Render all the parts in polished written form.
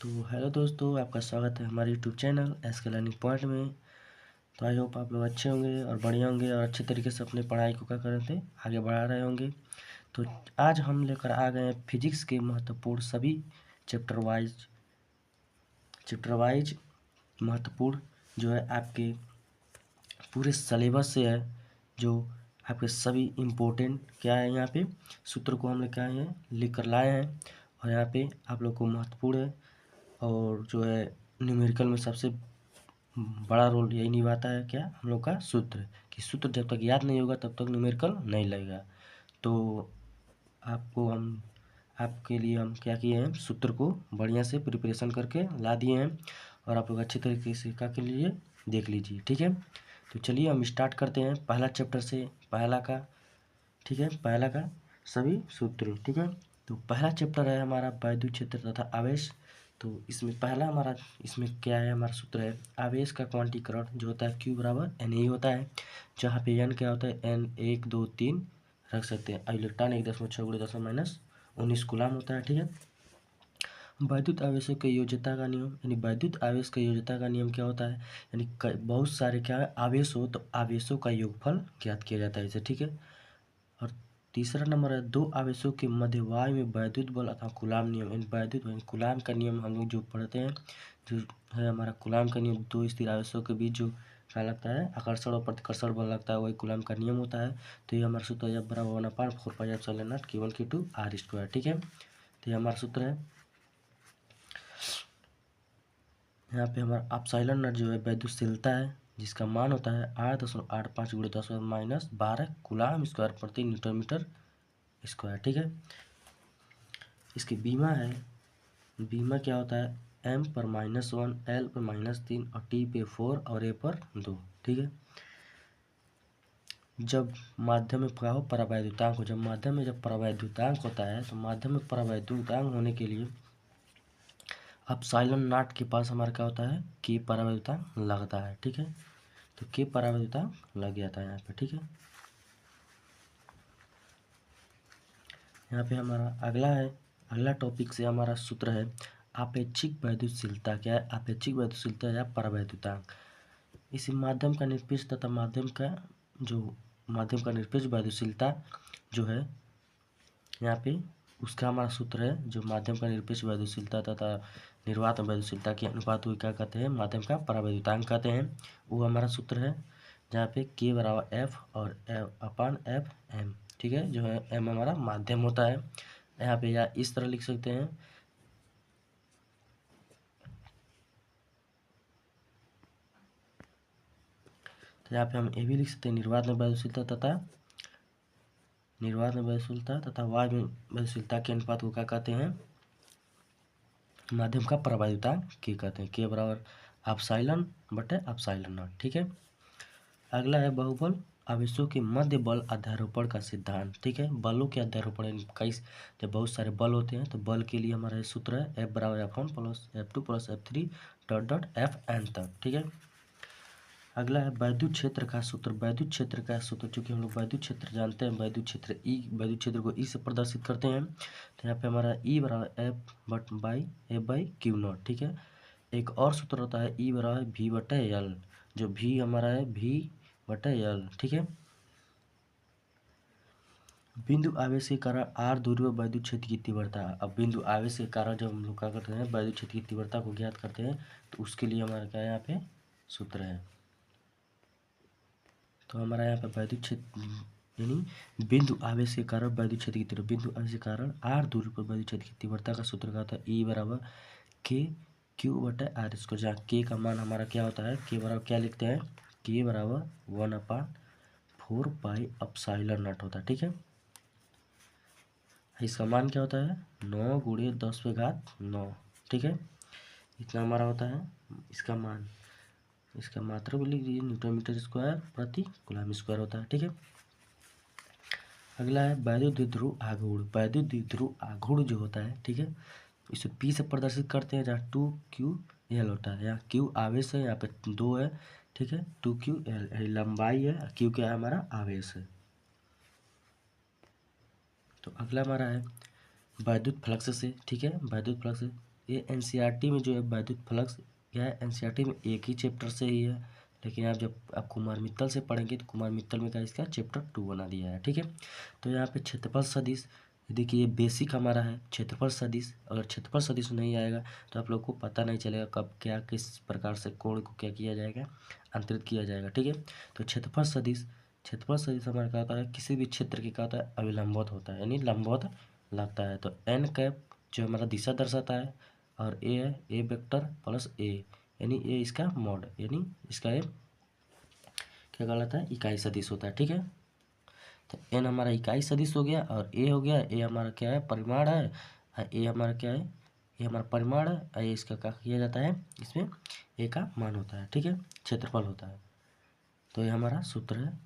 तो हेलो दोस्तों, आपका स्वागत है हमारे YouTube channel SK learning point में। तो आई होप आप लोग अच्छे होंगे और बढ़िया होंगे और अच्छे तरीके से अपनी पढ़ाई को क्या कर रहे थे, आगे बढ़ा रहे होंगे। तो आज हम लेकर आ गए हैं फिजिक्स के महत्वपूर्ण सभी चैप्टर वाइज महत्वपूर्ण जो है आपके पूरे सिलेबस से है, जो आपके सभी इम्पोर्टेंट क्या है यहाँ पे सूत्र को हम क्या है लिख कर लाए हैं। और यहाँ पे आप लोग को महत्वपूर्ण है और जो है न्यूमेरिकल में सबसे बड़ा रोल यही निभाता है क्या, हम लोग का सूत्र। कि सूत्र जब तक याद नहीं होगा तब तक न्यूमेरिकल नहीं लगेगा। तो आपके लिए हम क्या किए हैं, सूत्र को बढ़िया से प्रिपरेशन करके ला दिए हैं और आप लोग अच्छे तरीके से क्या के लिए देख लीजिए, ठीक है। तो चलिए हम स्टार्ट करते हैं पहला चैप्टर से, पहला का, ठीक है, पहला का सभी सूत्र, ठीक है। तो पहला चैप्टर है हमारा वैद्युत क्षेत्र तथा आवेश। तो इसमें पहला हमारा इसमें क्या है, हमारा सूत्र है आवेश का क्वांटीकरण जो होता है Q बराबर एन ही होता है, जहाँ पे एन क्या होता है, एन 1 2 3 रख सकते हैं। इलेक्ट्रॉन 1.6 × 10⁻⁹ कूलाम होता है, ठीक है। वैद्युत आवेशों के योज्यता का नियम, यानी वैद्युत आवेश के योज्यता का नियम क्या होता है, यानी बहुत सारे क्या है आवेश हो तो आवेशों का योगफल ज्ञात किया जाता है इसे, ठीक है। और तीसरा नंबर है दो आवेशों के मध्य वायु में वैद्युत बल अथवा कूलाम नियम, यानी वैद्युत कूलाम का नियम हम लोग जो पढ़ते हैं, जो है हमारा कूलाम का नियम। दो स्थिर आवेशों के बीच जो क्या लगता है, आकर्षण और प्रतिकर्षण बल लगता है, वही कूलाम का नियम होता है। तो ये हमारा सूत्र है बराबर 1/4πε0 Q1Q2r², ठीक है। तो ये हमारा सूत्र है। यहाँ पे हमारा अपसाइलन नट जो है वैद्युतशीलता है, जिसका मान होता है 8.85 × 10⁻12 कूलाम स्क्वायर प्रति न्यूटन मीटर स्क्वायर, ठीक है। इसकी बीमा है, बीमा क्या होता है m पर -1, l पर -3 और t पे 4 और a पर 2, ठीक है। जब माध्यम में क्या हो परावैद्युतांक हो, जब परावैद्युतांक होता है तो माध्यम में परावैद्युतांक होने के लिए अपसाइलन नॉट के पास हमारा क्या होता है कि परावैद्युतांक लगता है, ठीक है। तो के परावैद्युतांक लग जाता है यहाँ पे, ठीक है। यहाँ पे हमारा अगला टॉपिक से हमारा सूत्र है आपेक्षिक वैद्युतशीलता। क्या है आपेक्षिक वैद्युतशीलता या परावैद्युतांक। इसी माध्यम का निरपेक्ष तथा माध्यम का निरपेक्ष वैद्युतशीलता जो है यहाँ पे उसका हमारा सूत्र है, जो माध्यम का निरपेक्ष वैद्युतशीलता तथा निर्वात वैद्युतशीलता के अनुपात को क्या कहते हैं, माध्यम का परावैद्युतांक कहते हैं। वो हमारा सूत्र है जहाँ पे K बराबर F और F/F m, ठीक है, जो है m हमारा माध्यम होता है। यहाँ पे या इस तरह लिख सकते हैं, तो यहाँ पे हम ये भी लिख सकते हैं निर्वात में वैद्युतशीलता तथा वायु में वैद्युतशीलता के अनुपात को क्या कहते हैं, माध्यम का परावैद्युतांक के कहते हैं। K बराबर अपसाइलन बटे अपसाइलन नॉट, ठीक है। अगला है बहुबल आवेशों के मध्य बल अध्यारोपण का सिद्धांत, ठीक है। बलों के अध्यारोपण कई, जब बहुत सारे बल होते हैं तो बल के लिए हमारा सूत्र है F बराबर F1 plus F2 plus F3 dot Fn तक, ठीक है। अगला है वैद्युत क्षेत्र का सूत्र, चूँकि हम लोग वैद्युत क्षेत्र जानते हैं, वैद्युत क्षेत्र को ई से प्रदर्शित करते हैं। तो यहाँ पे हमारा ई बराबर F/F/Q0, ठीक है। एक और सूत्र होता है ई बराबर V/L, जो V हमारा है V/L, ठीक है। बिंदु आवेश के कारण r दूरी पर वैद्युत क्षेत्र की तीव्रता। अब बिंदु आवेश के कारण जब हम लोग क्या करते हैं वैद्युत क्षेत्र की तीव्रता को ज्ञात करते हैं, तो उसके लिए हमारा क्या यहाँ पे सूत्र है। तो हमारा यहाँ पे वैद्युत क्षेत्र यानी बिंदु आवेश के कारण वैद्युत क्षेत्र की तीव्रता, बिंदु आवेश के कारण r दूरी पर वैद्युत क्षेत्र की तीव्रता का सूत्र क्या होता है, E बराबर KQ/r², जहाँ K का मान हमारा क्या होता है, K बराबर क्या लिखते हैं, K बराबर 1/4πε0 होता है, ठीक है। इसका मान क्या होता है 9 × 10⁻9, ठीक है। इतना हमारा होता है इसका मान, इसका मात्रा को लिख दीजिए न्यूटन मीटर स्क्वायर प्रति कूलम स्क्वायर होता है, ठीक है। अगला है वैद्युत द्विध्रुव आघूर्ण जो होता है, ठीक है, इसे P से प्रदर्शित करते हैं, जहाँ 2QL होता है। यहाँ Q आवेश है, यहाँ पे 2 है, ठीक है। 2QL लंबाई है, Q क्या है हमारा आवेश है। तो अगला हमारा है वैद्युत फ्लक्स से, ठीक है, वैद्युत फ्लक्स ये एनसीईआरटी में जो है वैद्युत फ्लक्स क्या है, एनसीईआरटी में एक ही चैप्टर से ही है, लेकिन आप जब आप कुमार मित्तल से पढ़ेंगे तो कुमार मित्तल में क्या इसका चैप्टर 2 बना दिया है। ठीक है, तो यहाँ पे क्षेत्रफल सदिश, देखिए ये बेसिक हमारा है क्षेत्रफल सदिश। अगर क्षेत्रफल सदिश नहीं आएगा तो आप लोग को पता नहीं चलेगा कब क्या किस प्रकार से कोण को क्या किया जाएगा, अंतरित किया जाएगा। ठीक है, तो क्षेत्रफल सदिश हमारा क्या होता है, किसी भी क्षेत्र की क्या होता है, अभिलंबवत होता है, यानी लंबवत लगता है। तो एन कैप जो हमारा दिशा दर्शाता है, और ए है ए वेक्टर प्लस ए, यानी ए इसका मॉड, यानी इसका ए क्या कहलाता है, इकाई सदिश होता है। ठीक है, तो एन हमारा इकाई सदिश हो गया, और ए हो गया, ए हमारा क्या है, परिमाण है, और ए हमारा क्या है, ये हमारा परिमाण है, और ये इसका क्या किया जाता है, इसमें ए का मान होता है। ठीक है, क्षेत्रफल होता है। तो ये हमारा सूत्र है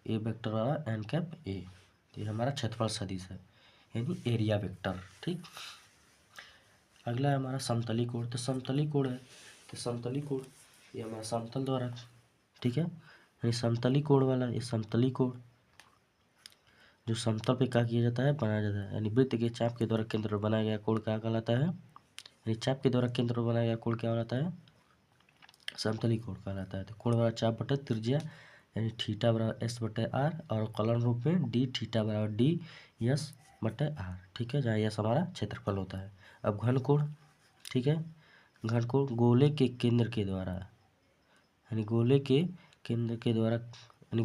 ए वेक्टर वाला एन कैप ए, तो ये हमारा क्षेत्रफल सदिश है, यानी एरिया वेक्टर। ठीक, अगला है हमारा समतली कोण। तो समतली कोण है, तो समतली कोण ये हमारा समतल द्वारा, ठीक है, यानी समतली कोण वाला, ये समतली कोण जो समतल पे क्या किया जाता है, बनाया जाता है, यानी वृत्त के चाप के द्वारा केंद्र पर बनाया गया कोण क्या कहलाता है, यानी चाप के द्वारा केंद्र पर बनाया गया कोण क्या कहलाता है, समतली कोण कहलाता है। तो कोण बराबर चाप बटे त्रिज्या, यानी थीटा बराबर एस बटे आर, और कलन रूप में डी थीटा बराबर डी एस बटे आर। ठीक है, जहाँ यस हमारा क्षेत्रफल होता है। अब घन कोण, ठीक है, घन कोण गोले के केंद्र के द्वारा, यानी गोले के केंद्र के द्वारा, यानी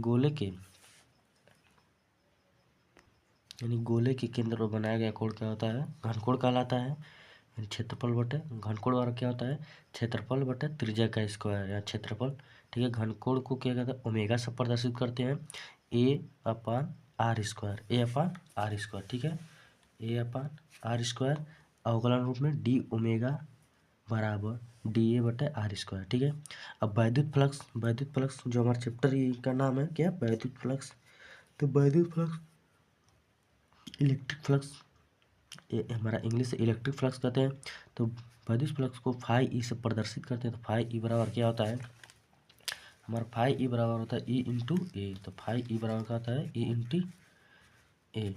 गोले के केंद्र पर बनाया गया कोण क्या होता है, घन कोण कहलाता है। यानी क्षेत्रफल बटे घन कोण वाला क्या होता है, क्षेत्रफल बटे त्रिज्या का स्क्वायर या क्षेत्रफल। ठीक है, घन कोण को क्या कहते हैं, ओमेगा से प्रदर्शित करते हैं, A upon R square, A upon R square. ठीक है, ए अपान आर स्क्वायर, अवकलन रूप में डी ओमेगा बराबर डी ए बटे आर स्क्वायर। ठीक है, अब वैद्युत फ्लक्स जो हमारा चैप्टर का नाम है क्या, वैद्युत फ्लक्स। तो वैद्युत फ्लक्स इलेक्ट्रिक फ्लक्स, ये हमारा इंग्लिश से इलेक्ट्रिक फ्लक्स कहते हैं। तो वैद्युत फ्लक्स को फाई ई से प्रदर्शित करते हैं। तो फाई ई बराबर क्या होता है, हमारा फाई ई बराबर होता है ई इंटू ए। तो फाई ई बराबर क्या होता है, ई इंटू ए।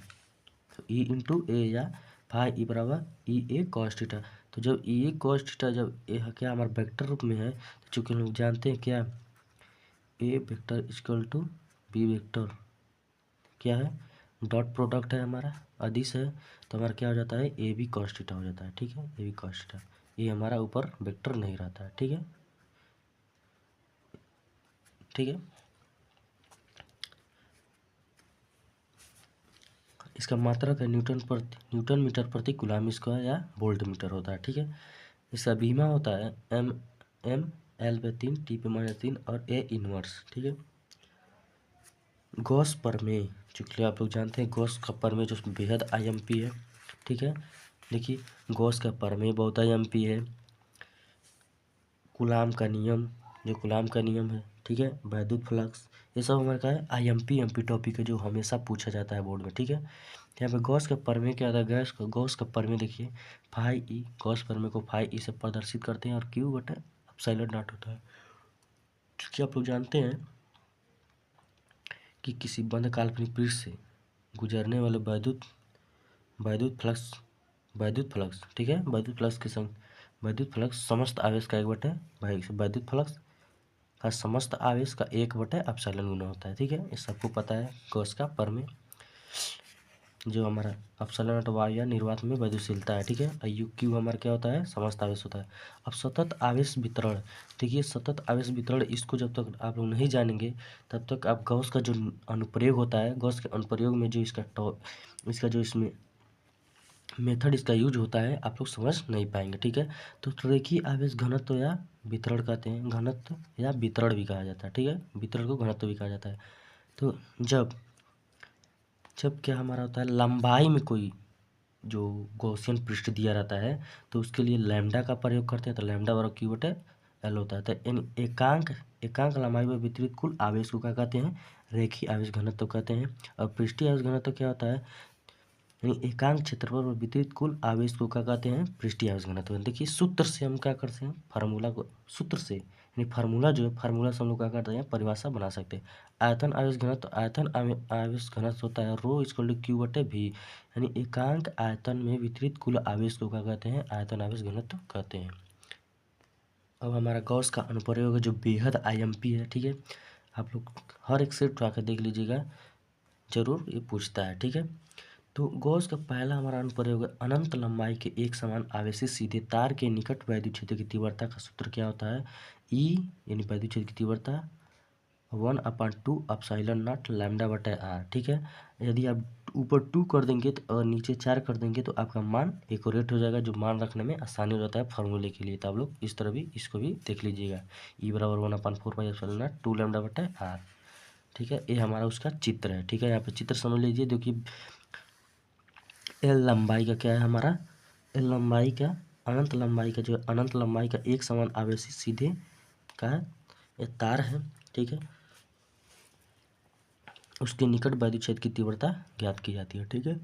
तो ई इंटू ए या फाई ई बराबर ई ए कॉस थीटा। तो जब ई ए कॉस थीटा जब ए क्या हमारा वेक्टर रूप में है, तो चूँकि हम लोग जानते हैं क्या, A vector equal to B vector क्या है, डॉट प्रोडक्ट है हमारा, अदिश है, तो हमारा क्या हो जाता है, ए बी कॉस थीटा हो जाता है। ठीक है, ए बी कॉस थीटा, ये हमारा ऊपर वेक्टर नहीं रहता है। ठीक है, ठीक है, इसका मात्रक है न्यूटन मीटर प्रति कूलम स्क्वायर या वोल्ट मीटर होता है। ठीक है, इसका बीमा होता है एम एम एल पे 3 टी पे -3 और ए इनवर्स। ठीक है, गॉस प्रमेय, चूँकि आप लोग जानते हैं गॉस का प्रमेय जो बेहद आईएमपी है। ठीक है, देखिए गॉस का प्रमेय बहुत आईएमपी है, कूलम का नियम जो कूलम का नियम है। ठीक है, वैद्युत फ्लक्स, ये सब हमारे का है आईएमपी एमपी टॉपिक है जो हमेशा पूछा जाता है बोर्ड में। ठीक है, यहाँ पे गॉस का प्रमेय क्या था, गॉस का प्रमेय देखिए फाई ई, गॉस प्रमेय को फाई ई से प्रदर्शित करते हैं, और क्यू बटे एप्सिलॉन नॉट होता है। क्योंकि आप लोग जानते हैं कि किसी बंद काल्पनिक पृष्ठ से गुजरने वाले वैद्युत फ्लक्स, ठीक है, वैद्युत फ्लक्स समस्त आवेश का 1 बटे वैद्युत फ्लक्स का समस्त आवेश का 1 बटे एप्सिलॉन गुना होता है। ठीक है, ये सबको पता है। गॉस का प्रमेय जो हमारा एप्सिलॉन नॉट वायु या निर्वात में वैद्युशीलता है। ठीक है, और यू क्यू हमारा क्या होता है, समस्त आवेश होता है। अब सतत आवेश वितरण, देखिए सतत आवेश वितरण, इसको जब तक आप लोग नहीं जानेंगे तब तक आप गॉस का जो अनुप्रयोग होता है, गॉस के अनुप्रयोग में जो इसका जो इसमें मेथड इसका यूज होता है आप लोग समझ नहीं पाएंगे। ठीक है, तो रेखीय आवेश घनत्व या वितरण कहते हैं, घनत्व या वितरण भी कहा जाता है। ठीक है, वितरण को घनत्व भी कहा जाता है। तो जब क्या हमारा होता है, लंबाई में कोई जो गॉसियन पृष्ठ दिया रहता है तो उसके लिए लैम्डा का प्रयोग करते हैं। तो लैम्डा बराबर क्यू बटे एल होता है। तो इन एकांक लंबाई में वितरित कुल आवेश को क्या कहते हैं, रेखीय आवेश घनत्व कहते हैं। और पृष्ठीय आवेश घनत्व क्या होता है, यानी एकांक क्षेत्रफल और वितरित कुल आवेश को क्या कहते हैं, पृष्ठीय आवेश घनत्व। देखिए सूत्र से हम क्या करते हैं, फार्मूला को सूत्र से यानी फार्मूला जो है, फार्मूला से हम लोग क्या करते हैं, परिभाषा बना सकते हैं। आयतन आवेश घनत्व, आवेश घनत्व होता है रो इक्वल टू क्यू बटे वी, यानी एकांक आयतन में वितरित कुल आवेश को क्या कहते हैं, आयतन आवेश घनत्व कहते हैं। अब हमारा गॉस का अनुप्रयोग है जो बेहद आईएमपी है, ठीक है। आप लोग हर एक सेट उठा कर देख लीजिएगा, जरूर ये पूछता है, ठीक है। तो गॉस का पहला हमारा अनुप्रयोग है अनंत लंबाई के एक समान आवेशित सीधे तार के निकट वैद्युत क्षेत्र की तीव्रता का सूत्र क्या होता है, ई यानी वैद्युत क्षेत्र की तीव्रता 1/2 एप्सिलॉन नॉट लैम्डा बटा आर, ठीक है। यदि आप ऊपर 2 कर देंगे तो और नीचे 4 कर देंगे तो आपका मान एक्यूरेट हो जाएगा, जो मान रखने में आसानी हो जाता है फार्मूले के लिए। तो आप लोग इस तरह भी इसको भी देख लीजिएगा, ई बराबर 1/4 पाई एप्सिलॉन नॉट 2 लैम्डा बटा आर, ठीक है। ये हमारा उसका चित्र है, ठीक है। यहाँ पे चित्र समझ लीजिए, जो कि एल लंबाई का क्या है हमारा, एल लंबाई का, अनंत लंबाई का, जो अनंत लंबाई का एक समान आवेशित सीधे का ये तार है, ठीक है। उसके निकट वैद्युत क्षेत्र की तीव्रता ज्ञात की जाती है, ठीक है।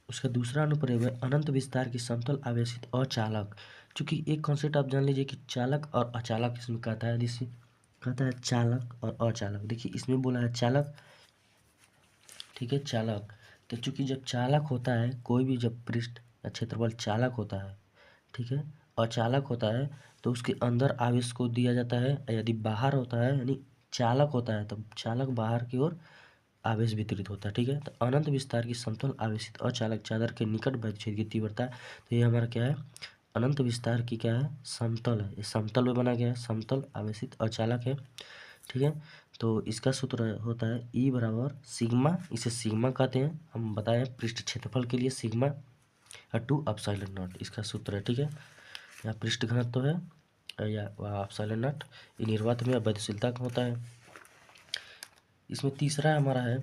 उसका दूसरा अनुप्रयोग है अनंत विस्तार की समतल आवेशित अचालक। चूंकि एक कॉन्सेप्ट आप जान लीजिए कि चालक और अचालक इसमें कहता है, जिससे कहता है चालक और अचालक। देखिए इसमें बोला है चालक, ठीक है, चालक। तो चूंकि जब चालक होता है कोई भी, जब पृष्ठ या क्षेत्रफल चालक होता है, ठीक है, अचालक होता है, तो उसके अंदर आवेश को दिया जाता है। यदि बाहर होता है यानी चालक होता है, तो चालक बाहर की ओर आवेश वितरित होता है, ठीक है। तो अनंत विस्तार की समतल आवेशित अचालक चादर के निकट वैद्युत क्षेत्र की तीव्रता, तो ये हमारा क्या है, अनंत विस्तार की क्या है, समतल है। ये समतल में बना गया है, समतल आवेशित अचालक है, ठीक है। तो इसका सूत्र होता है ई बराबर सिग्मा, इसे सिग्मा कहते हैं, हम बताएं पृष्ठ क्षेत्रफल के लिए सिग्मा 2 एप्सिलॉन नॉट इसका सूत्र है, ठीक है। यहाँ पृष्ठ घनत्व है या एप्सिलॉन नॉट, ये निर्वात में वैद्युशीलता का होता है। इसमें तीसरा हमारा है,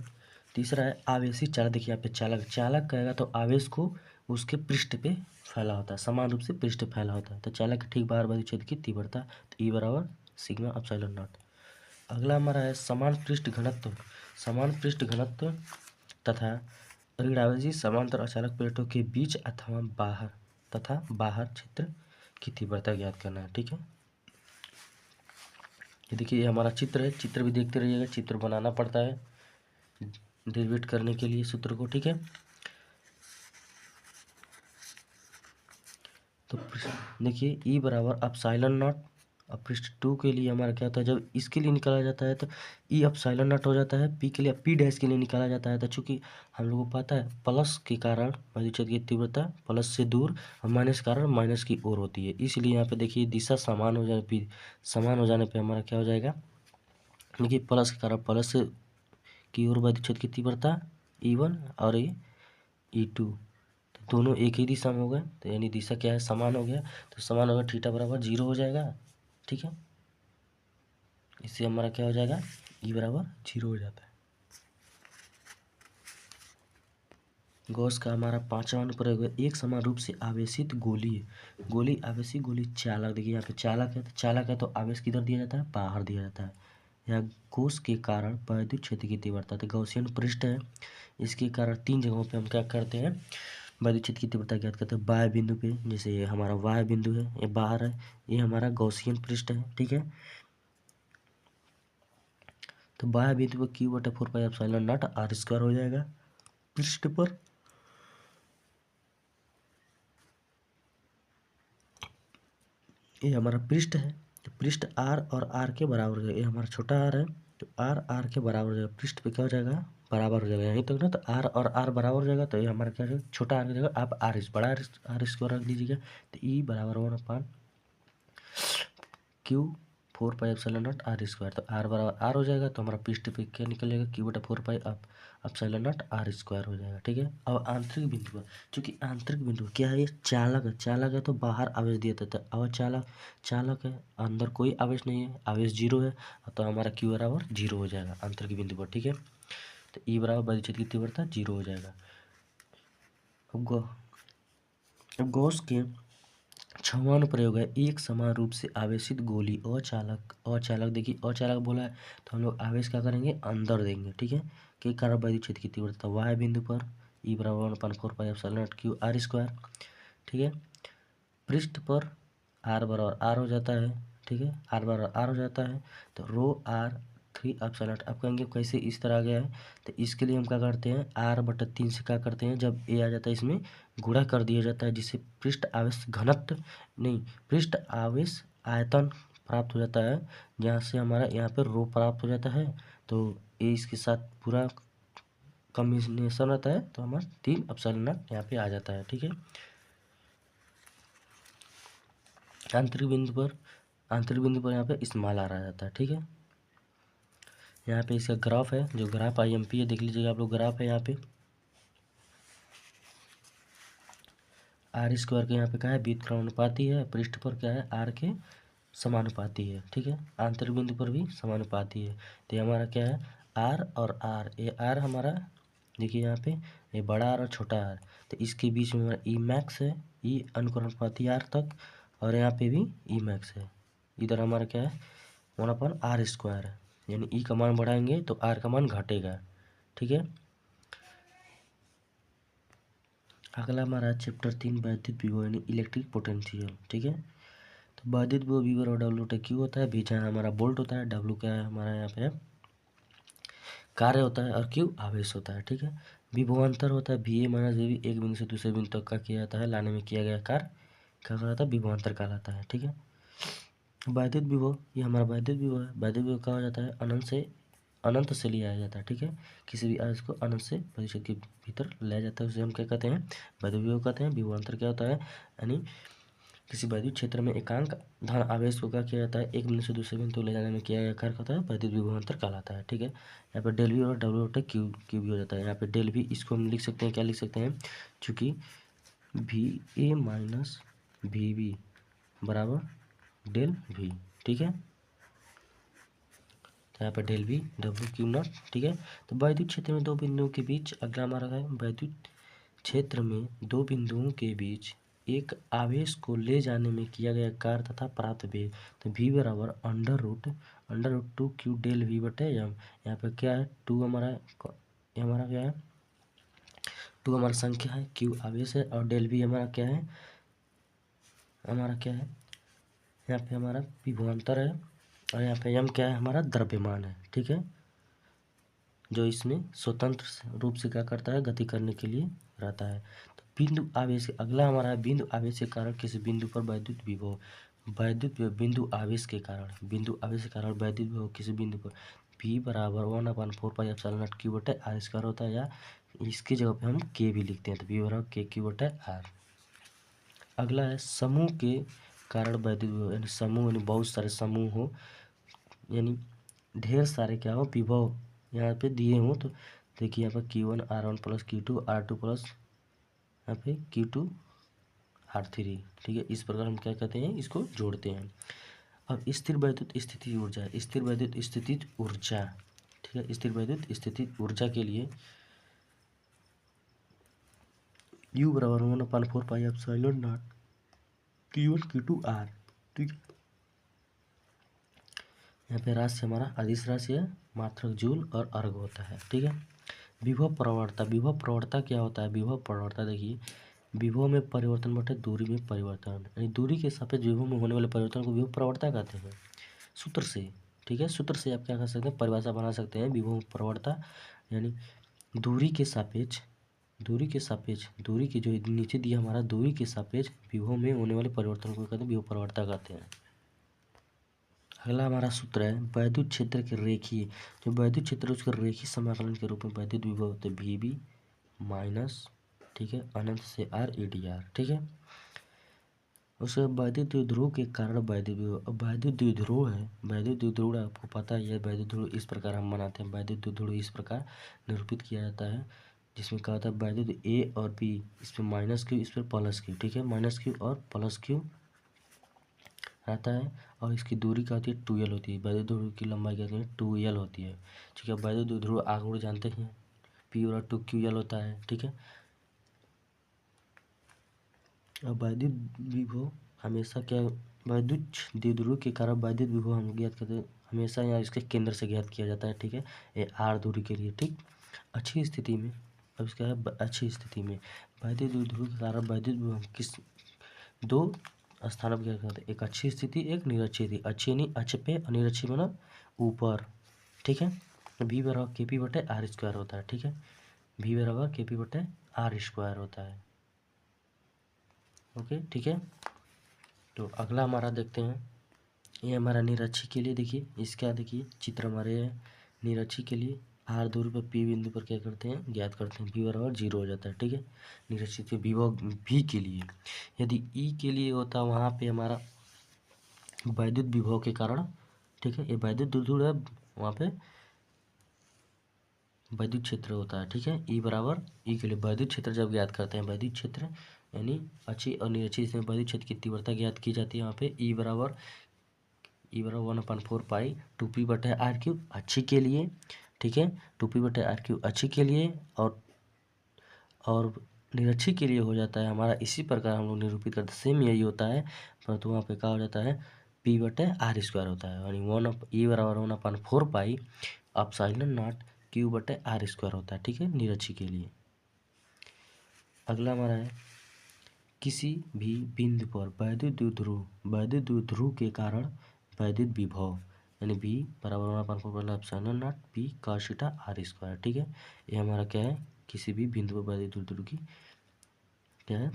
तीसरा है आवेशित चालक। देखिए यहाँ पे चालक, चालक कहेगा तो आवेश को उसके पृष्ठ पे फैला होता है, समान रूप से पृष्ठ फैला होता है। तो चालक के ठीक बाहर वैद्युत क्षेत्र की तीव्रता, तो ई बराबर सिग्मा एप्सिलॉन नॉट। अगला हमारा है समान पृष्ठ घनत्व। समान पृष्ठ घनत्व तथा ऋणावेशी समांतर अचालक प्लेटों के बीच अथवा बाहर क्षेत्र की तीव्रता ज्ञात करना है, ठीक है। ये देखिए ये हमारा चित्र है, चित्र भी देखते रहिएगा, चित्र बनाना पड़ता है डेरिवेट करने के लिए सूत्र को, ठीक है। तो देखिए ई बराबर एप्सिलॉन नॉट, अब पृष्ठ 2 के लिए हमारा क्या होता है, जब इसके लिए निकाला जाता है तो ई एप्सिलॉन नॉट हो जाता है, पी के लिए पी डैश के लिए निकाला जाता है। तो चूंकि हम लोगों को पता है प्लस के कारण वैद्युत क्षेत्र की तीव्रता प्लस से दूर और माइनस के कारण माइनस की ओर होती है, इसलिए यहाँ पे देखिए दिशा समान हो जाने पे हमारा क्या हो जाएगा, देखिए प्लस के कारण प्लस की ओर वैद्युत क्षेत्र की तीव्रता E1 और ये E2, तो दोनों एक ही दिशा में हो गए, तो यानी दिशा क्या है, समान हो गया। तो समान होगा थीटा बराबर 0 हो जाएगा, ठीक है। इससे हमारा क्या हो जाएगा, ई बराबर 0 हो जाता है। गॉस का हमारा पांचवा अनुप्रयोग है एक समान रूप से आवेशित गोली आवेशित गोली चालक। देखिए यहाँ पे चालक है, तो चालक है तो आवेश किधर दिया जाता है, बाहर दिया जाता है। यह गॉस के कारण वैद्युत क्षेत्र की तीव्रता, तो गॉसियन पृष्ठ है, इसके कारण 3 जगहों पे हम क्या करते हैं, वैद्युत क्षेत्र की तीव्रता ज्ञात करते हैं। बाह्य बिंदु पे, जैसे ये हमारा वाय बिंदु है, ये बाहर है, ये हमारा गॉसियन पृष्ठ है, ठीक है। तो बाह्य बिंदु पर क्यू बटा 4 pi epsilon naught R square हो जाएगा पृष्ठ पर। ये हमारा पृष्ठ है, तो पृष्ठ आर और आर के बराबर हो जाएगा। ये हमारा छोटा आर है, तो आर आर के बराबर हो जाएगा, पृष्ठ पे क्या हो जाएगा, बराबर हो जाएगा यहीं तक ना। तो आर और आर बराबर हो जाएगा, तो ये हमारा क्या हो जाएगा, छोटा आर की जगह आप आर इस बड़ा आर स्क्वायर रख दीजिएगा। तो ई बराबर 1/क्यू 4 pi epsilon naught R square, तो आर बराबर आर हो जाएगा, तो हमारा पृष्ठ पे क्या निकल जाएगा, क्यू बटा 4 पाई आप एप्सिलॉन नॉट आर स्क्वायर हो जाएगा, ठीक है। अब आंतरिक बिंदु पर, चूंकि आंतरिक बिंदु क्या है, ये चालक है, चालक है तो बाहर आवेश दिया जाता है। अब चालक है, अंदर कोई आवेश नहीं है, आवेश 0 है, तो हमारा क्यू बराबर 0 हो जाएगा आंतरिक बिंदु पर, ठीक है। तो ई बराबर वैद्युत क्षेत्र की तीव्रता 0 हो जाएगा। अब गॉस के छवां अनुप्रयोग है, एक समान रूप से आवेशित गोली अचालक अचालक देखिए अचालक बोला है तो हम लोग आवेश क्या करेंगे अंदर देंगे, ठीक है। के कारण वैद्युत क्षेत्र की तीव्रता y बिंदु पर E बराबर 1/4πε0 क्यू आर स्क्वायर, ठीक है। पृष्ठ पर r बराबर r हो जाता है, ठीक है, r बराबर r हो जाता है तो रो r 3/0। अब कहेंगे कैसे इस तरह आ गया है, तो इसके लिए हम क्या करते हैं r/3 से क्या करते हैं, जब a आ जाता है इसमें गुणा कर दिया जाता है, जिससे पृष्ठ आवेश घनत्व नहीं पृष्ठ आवेश आयतन प्राप्त हो जाता है, जहाँ से हमारा यहाँ पर रो प्राप्त हो जाता है। तो ये इसके साथ पूरा कॉम्बिनेशन रहता है तो हमारा 3/0 यहाँ पे आ जाता है, ठीक है। आंतरिक बिंदु पर यहाँ पे स्मॉल आर आ जाता है, ठीक है। यहाँ पे इसका ग्राफ है, जो ग्राफ IMP है देख लीजिएगा आप लोग, ग्राफ है यहाँ पे आर स्क्वायर के यहाँ पे क्या है व्युत्क्रमानुपाती है, पृष्ठ पर क्या है आर के समानुपाती है, ठीक है। आंतरिक बिंदु पर भी समानुपाती है। तो ये हमारा क्या है आर और आर, ये आर हमारा देखिए यहाँ पे ये बड़ा आर और छोटा आर, तो इसके बीच में हमारा ई मैक्स है, ई अनुक्रमानुपाती आर तक, और यहाँ पे भी ई मैक्स है। इधर हमारा क्या है 1/r² है, यानी ई का मान बढ़ाएंगे तो आर का मान घटेगा, ठीक है। अगला हमारा चैप्टर 3 वैद्युत विभव यानी इलेक्ट्रिक पोटेंशियल, ठीक है। तो वैद्युत विभव V और W क्यू होता है, V जहाँ हमारा वोल्ट होता है, W क्या है हमारा यहाँ पे कार्य होता है, और Q आवेश होता है, ठीक है। विभवांतर होता है VA माइनस VB, एक बिंदु से दूसरे बिंदु तक का किया जाता है लाने में किया गया कार्य क्या कहलाता है विभवांतर कहलाता है, ठीक है। वैद्युत विभव ये हमारा वैद्युत विभव है, वैद्युत विभव कहा जाता है अनंत से लिया जाता है, ठीक है। किसी भी आवेश को अनंत से परिचय के भीतर लाया जाता है, उसे हम क्या कहते हैं वैद्युत विभव कहते हैं। विभवांतर क्या होता है, यानी किसी वैद्युत क्षेत्र में एकांक धन आवेश को क्या किया जाता है एक बिंदु से दूसरे बिंदु ले जाने में किया गया कार्य होता है वैद्युत विभवांतर कहलाता है, ठीक है। यहाँ पे डेल वी और डब्ल्यू होता है क्यू भी हो जाता है। यहाँ पे डेल वी इसको हम लिख सकते हैं, क्या लिख सकते हैं, चूँकि VA माइनस VB बराबर डेल वी, ठीक है। तो यहाँ पर डेल वी W Q0, ठीक है। तो वैद्युत क्षेत्र में दो बिंदुओं के बीच अगला हमारा है वैद्युत क्षेत्र में दो बिंदुओं के बीच एक आवेश को ले जाने में किया गया कार्य तथा प्राप्त वेग, तो V बराबर under root 2 Q del V बटे एम। यहाँ पे क्या है 2 हमारा क्या है 2 हमारा संख्या है, Q आवेश है, और डेल V हमारा क्या है यहाँ पे हमारा विभवांतर है, और यहाँ पे m क्या है हमारा द्रव्यमान है, ठीक है, जो इसमें स्वतंत्र रूप से क्या करता है गति करने के लिए रहता है। तो बिंदु आवेश अगला हमारा है बिंदु आवेश के कारण किसी बिंदु पर वैद्युत विभव बिंदु आवेश के कारण वैद्युत विभव किसी बिंदु पर V बराबर 1/4πε0 Q बटे R स्क्वायर होता है, या इसकी जगह पे हम K भी लिखते हैं, तो V बराबर KQ बटे R। अगला है समूह के कारण वैद्युत विभव, यानी समूह यानी बहुत सारे समूह हो, यानी ढेर सारे क्या हो विभव यहाँ पे दिए हों, तो देखिए यहाँ पर Q1 R1 plus Q2 R2 plus यहाँ पे Q2 R3, ठीक है। इस प्रकार हम क्या कहते हैं इसको जोड़ते हैं। अब स्थिर वैद्युत स्थिति ऊर्जा, ठीक है, स्थिर वैद्युत स्थिति ऊर्जा के लिए U बराबर 1/4πε0 Q1 Q2 R, ठीक है। यहाँ पे राशि हमारा अदिश राशि है, मात्रक जूल और अर्ग होता है, ठीक है। विभव प्रवणता क्या होता है, विभव प्रवणता देखिए विभव में परिवर्तन बटे दूरी में परिवर्तन, यानी दूरी के सापेक्ष विभव में होने वाले परिवर्तन को विभव प्रवणता कहते हैं सूत्र से, ठीक है। सूत्र से आप क्या कर सकते हैं परिभाषा बना सकते हैं विभव प्रवणता, यानी दूरी के सापेक्ष दूरी के जो नीचे दिया हमारा दूरी के सापेक्ष विभव में होने वाले परिवर्तन को कहते हैं विभव प्रवणता कहते हैं। अगला हमारा सूत्र है वैद्युत क्षेत्र के रेखीय, जो वैद्युत क्षेत्र उसके रेखीय समाकलन के रूप में वैद्युत विभव होते VB माइनस, ठीक है, अनंत से R EDR, ठीक है। उसके वैद्युत द्विध्रुव के कारण वैद्युत विभव, अब वैद्युत द्विध्रुव है, वैद्युत द्विध्रुव आपको पता ही है, वैद्युत ध्रुव इस प्रकार हम बनाते हैं, वैद्युत द्विध्रुव इस प्रकार निरूपित किया जाता है, जिसमें कहा था वैद्युत A और B, इस पर -Q इस पर +Q, ठीक है, -Q और +Q रहता है, और इसकी दूरी क्या होती है 2L होती है, वैद्युत ध्रुव की लंबाई क्या होती है 2L होती है, ठीक है। वैद्युत ध्रुव आगुण जानते हैं P और 2QL होता है, ठीक है। अब वैद्युत विभव हमेशा क्या वैद्युत द्विध्रुव के कारण वैद्युत विभव हम ज्ञात करते हैं, हमेशा यहाँ इसके केंद्र से ज्ञात किया जाता है। ठीक है, ये आर दूरी के लिए। ठीक, अच्छी स्थिति में, अब इसका है अच्छी स्थिति में वैद्युत द्विध्रुव के कारण वैद्युत विभव हम किस दो स्थानों पर ज्ञात करते हैं, एक अच्छी स्थिति, एक निरक्षी स्थिति। अच्छी नहीं अच्छे पे, निरक्षी बना ऊपर। ठीक है, V बराबर KP बटे आर स्क्वायर होता है। ठीक है, V बराबर KP बटे आर स्क्वायर होता है। ओके, ठीक है। तो अगला हमारा देखते हैं, ये हमारा निरक्षी के लिए। देखिए इसका, देखिए चित्र हमारे है निरक्षी के लिए। आर दूरी पर P बिंदु पर क्या करते हैं, ज्ञात करते हैं। V बराबर 0 हो जाता है। ठीक है, निरक्षी के विभव V के लिए। यदि E के लिए होता वहाँ पे हमारा वैद्युत विभव के कारण, ठीक है, ये वैद्युत द्विध्रुव है, वहाँ पे वैद्युत क्षेत्र होता है। ठीक है, ई बराबर, ई के लिए वैद्युत क्षेत्र जब ज्ञात करते हैं, वैद्युत क्षेत्र यानी अच्छी और निरक्षी से वैद्युत क्षेत्र की तीव्रता ज्ञात की जाती है। यहाँ पे ई बराबर 1/4 पाई 2p बटे आर क्यूब अच्छी के लिए। ठीक है, 2p बटे आर क्यूब अच्छी के लिए, और निरक्षी के लिए हो जाता है हमारा इसी प्रकार हम लोग निरूपित करते हैं, सेम यही होता है, परंतु वहाँ पे क्या हो जाता है, p बटे आर स्क्वायर होता है, यानी ई बराबर 1/4 पाई एप्सिलॉन नॉट क्यू बटे आर स्क्वायर होता है। ठीक है, निरक्षी के लिए। अगला हमारा है, किसी भी बिंदु पर वैद्युत द्विध्रुव के कारण वैद्युत विभव, यानी V बराबर 1/4 epsilon naught P cos theta R square. ठीक है, ये हमारा क्या है, किसी भी बिंदु पर वैद्युत द्विध्रुव की क्या है,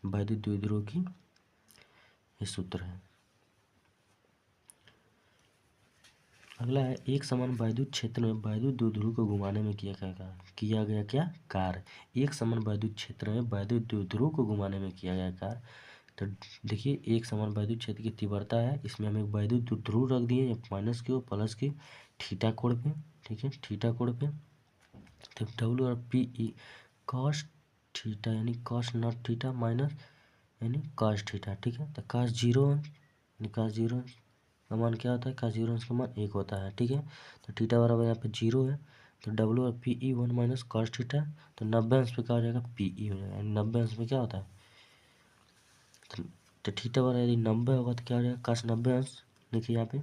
वैद्युत द्विध्रुव की ये सूत्र है। अगला है, एक समान वैद्युत क्षेत्र में वैद्युत द्विध्रुव को घुमाने में किया गया क्या कार्य। एक समान वैद्युत क्षेत्र में वैद्युत द्विध्रुव को घुमाने में किया गया कार्य। तो देखिए, एक समान वैद्युत क्षेत्र की तीव्रता है, इसमें हम एक वैद्युत द्विध्रुव रख दिए माइनस की और प्लस की थीटा कोण पे। ठीक है, थीटा कोण पे, तो डब्ल्यू और पी ई कॉस थीटा यानी कॉस नॉट थीटा माइनस यानी कॉस थीटा। ठीक है, तो कॉस 0 यानी कॉस 0 का मान क्या होता है, कॉस 0 का मान 1 होता है। ठीक है, तो थीटा बराबर यहाँ पे 0 है, तो डब्ल्यू और P E 1 minus cos theta, तो 90 अंश पे क्या हो जाएगा, पी ई हो जाएगा, 90 अंश में क्या होता है, तो थीटा बराबर यदि 90 होगा तो क्या हो जाएगा, कॉस 90 अंश। देखिए यहाँ पे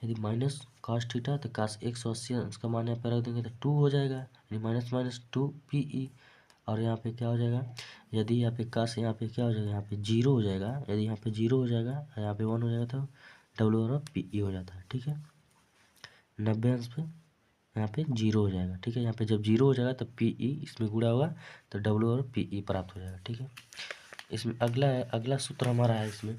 यदि माइनस कॉस थीटा, तो कॉस 180 अंश का मान यहाँ पे रख देंगे तो 2 हो जाएगा, यानी माइनस माइनस 2 पी ई। और यहाँ पे क्या हो जाएगा, यदि यहाँ पे कॉस, यहाँ पे क्या हो जाएगा, यहाँ पे 0 हो जाएगा, यदि यहाँ पे 0 हो जाएगा, यहाँ पे 1 हो जाएगा, तो डब्ल्यू और पी ई हो जाता है। ठीक है, 90 अंश पे यहाँ पे 0 हो जाएगा। ठीक है, यहाँ पे जब 0 हो जाएगा तो पी ई इसमें गुणा होगा, तो डब्ल्यू और पी ई प्राप्त हो जाएगा। ठीक है, इसमें अगला है, अगला सूत्र हमारा है इसमें,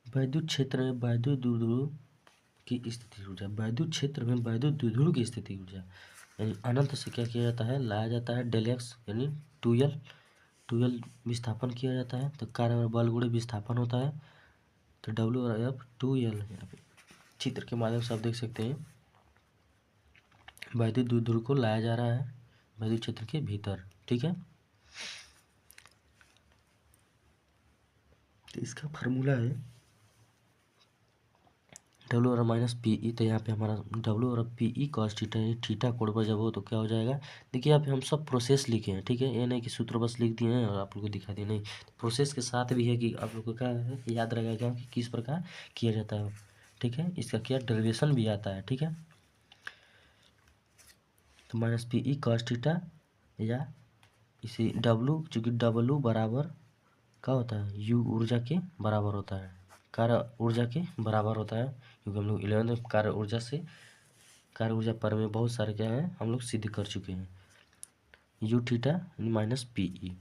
वैद्युत क्षेत्र में वैद्युत द्विध्रुव की स्थिति ऊर्जा। वैद्युत क्षेत्र में वैद्युत द्विध्रुव की स्थिति ऊर्जा यानी अनंत से क्या किया जाता है, लाया जाता है डेल एक्स यानी 2L विस्थापन किया जाता है, तो कार्य और बल गुणे विस्थापन होता है, तो डब्ल्यू और एफ 2L। यहाँ पे चित्र के माध्यम से आप देख सकते हैं, वैद्युत द्विध्रुव को लाया जा रहा है वैद्युत क्षेत्र के भीतर। ठीक है, तो इसका फार्मूला है डब्ल्यू और माइनस पी ई। तो यहाँ पे हमारा डब्ल्यू और P E cos theta, theta कोण पर जब हो तो क्या हो जाएगा। देखिए यहाँ पे हम सब प्रोसेस लिखे हैं। ठीक है, ये नहीं कि सूत्र बस लिख दिए हैं और आप लोग को दिखा दिए, नहीं, प्रोसेस के साथ भी है कि आप लोग को क्या है, याद रहेगा कि किस प्रकार किया जाता है। ठीक है, इसका क्या डेरिवेशन भी आता है। ठीक है, तो minus P E cos theta, या इसे डब्ल्यू, चूँकि डब्ल्यू बराबर क्या होता है, यू ऊर्जा के बराबर होता है, कार्य ऊर्जा के बराबर होता है, क्योंकि हम लोग 11 में कार्य ऊर्जा पर में बहुत सारे क्या है हम लोग सिद्ध कर चुके हैं। You theta minus P E.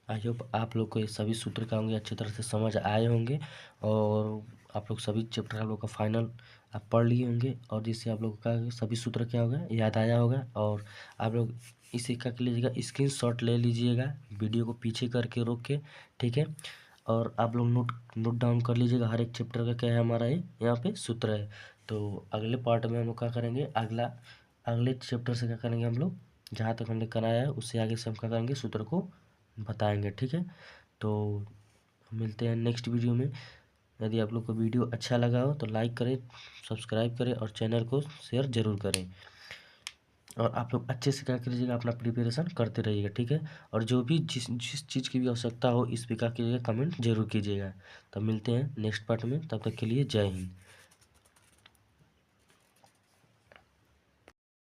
I hope आप लोग को ये सभी सूत्र क्या होंगे अच्छी तरह से समझ आए होंगे, और आप लोग सभी चैप्टर आप लोग का फाइनल आप पढ़ लिए होंगे, और जिससे आप लोग का सभी सूत्र क्या होगा याद आया होगा। और आप लोग इसे क्या कर लीजिएगा, स्क्रीनशॉट ले लीजिएगा वीडियो को पीछे करके रोक के। ठीक है, और आप लोग नोट डाउन कर लीजिएगा हर एक चैप्टर का क्या है हमारा ये यहाँ पे सूत्र है। तो अगले पार्ट में हम लोग क्या करेंगे, अगले चैप्टर से क्या करेंगे, हम लोग जहाँ तक हमने कराया है उससे आगे से हम क्या करेंगे, सूत्र को बताएंगे। ठीक है, तो मिलते हैं नेक्स्ट वीडियो में। यदि आप लोग को वीडियो अच्छा लगा हो तो लाइक करें, सब्सक्राइब करें और चैनल को शेयर ज़रूर करें। और आप लोग अच्छे से क्या कीजिएगा, अपना प्रिपरेशन करते रहिएगा, ठीक है। और जो भी जिस चीज़ की भी आवश्यकता हो इस पे क्या कीजिएगा, कमेंट जरूर कीजिएगा। तब मिलते हैं नेक्स्ट पार्ट में, तब तक के लिए जय हिंद।